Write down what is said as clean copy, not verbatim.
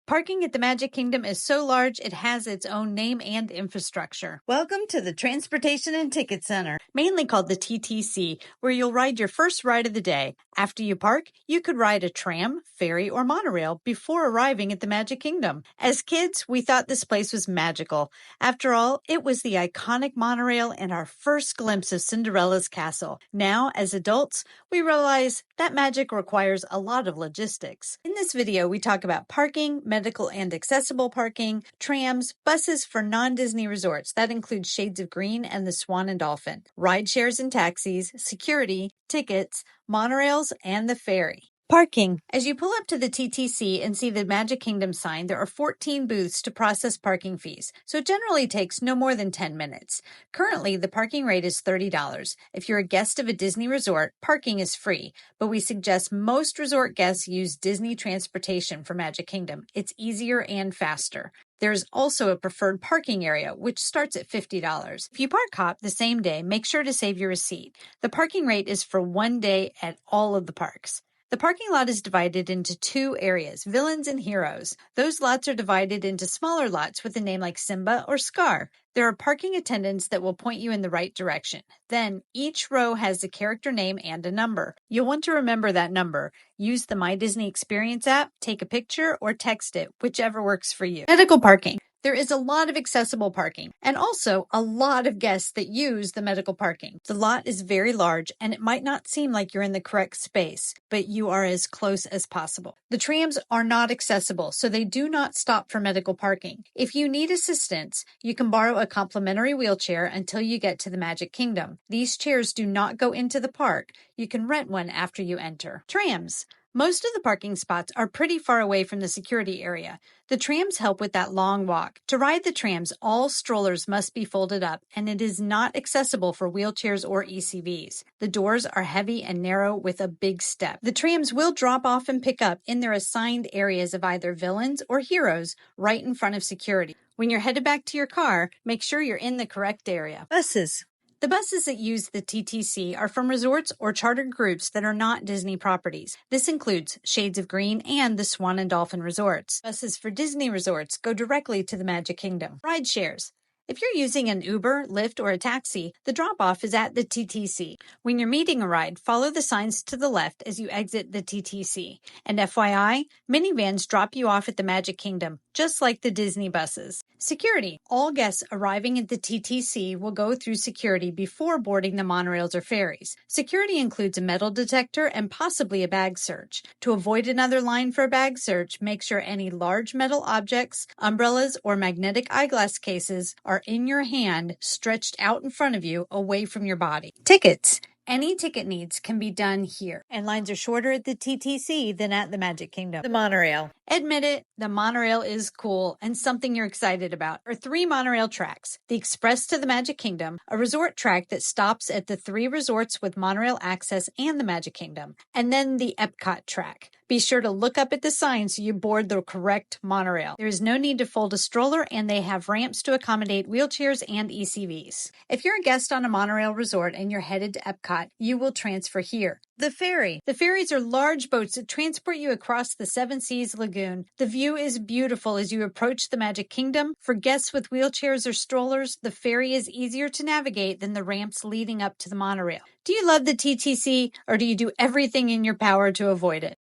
Parking at the Magic Kingdom is so large it has its own name and infrastructure. Welcome to the Transportation and Ticket Center, mainly called the TTC, where you'll ride your first ride of the day. After you park, you could ride a tram, ferry, or monorail before arriving at the Magic Kingdom. As kids, we thought this place was magical. After all, it was the iconic monorail and our first glimpse of Cinderella's castle. Now, as adults, we realize that magic requires a lot of logistics. In this video, we talk about parking, medical and accessible parking, trams, buses for non-Disney resorts. That includes Shades of Green and the Swan and Dolphin, ride shares and taxis, security, tickets, monorails, and the ferry. Parking. As you pull up to the TTC and see the Magic Kingdom sign, there are 14 booths to process parking fees, so it generally takes no more than 10 minutes. Currently, the parking rate is $30. If you're a guest of a Disney resort, parking is free, but we suggest most resort guests use Disney transportation for Magic Kingdom. It's easier and faster. There's also a preferred parking area, which starts at $50. If you park hop the same day, make sure to save your receipt. The parking rate is for one day at all of the parks. The parking lot is divided into two areas, villains and heroes. Those lots are divided into smaller lots with a name like Simba or Scar. There are parking attendants that will point you in the right direction. Then, each row has a character name and a number. You'll want to remember that number. Use the My Disney Experience app, take a picture, or text it, whichever works for you. Medical parking. There is a lot of accessible parking and also a lot of guests that use the medical parking. The lot is very large and it might not seem like you're in the correct space, but you are as close as possible. The trams are not accessible, so they do not stop for medical parking. If you need assistance, you can borrow a complimentary wheelchair until you get to the Magic Kingdom. These chairs do not go into the park. You can rent one after you enter. Trams. Most of the parking spots are pretty far away from the security area. The trams help with that long walk. To ride the trams, all strollers must be folded up, and it is not accessible for wheelchairs or ECVs. The doors are heavy and narrow with a big step. The trams will drop off and pick up in their assigned areas of either villains or heroes right in front of security. When you're headed back to your car, make sure you're in the correct area. Buses. The buses that use the TTC are from resorts or chartered groups that are not Disney properties. This includes Shades of Green and the Swan and Dolphin resorts. Buses for Disney resorts go directly to the Magic Kingdom. Ride shares. If you're using an Uber, Lyft, or a taxi, the drop-off is at the TTC. When you're meeting a ride, follow the signs to the left as you exit the TTC. And FYI, minivans drop you off at the Magic Kingdom, just like the Disney buses. Security. All guests arriving at the TTC will go through security before boarding the monorails or ferries. Security includes a metal detector and possibly a bag search. To avoid another line for a bag search, make sure any large metal objects, umbrellas, or magnetic eyeglass cases are in your hand, stretched out in front of you, away from your body. Tickets. Any ticket needs can be done here, and lines are shorter at the TTC than at the Magic Kingdom. The monorail. Admit it, the monorail is cool and something you're excited about. There are 3 monorail tracks. The Express to the Magic Kingdom, a resort track that stops at the 3 resorts with monorail access and the Magic Kingdom, and then the Epcot track. Be sure to look up at the sign so you board the correct monorail. There is no need to fold a stroller, and they have ramps to accommodate wheelchairs and ECVs. If you're a guest on a monorail resort and you're headed to Epcot, you will transfer here. The ferry. The ferries are large boats that transport you across the Seven Seas Lagoon. The view is beautiful as you approach the Magic Kingdom. For guests with wheelchairs or strollers, the ferry is easier to navigate than the ramps leading up to the monorail. Do you love the TTC, or do you do everything in your power to avoid it?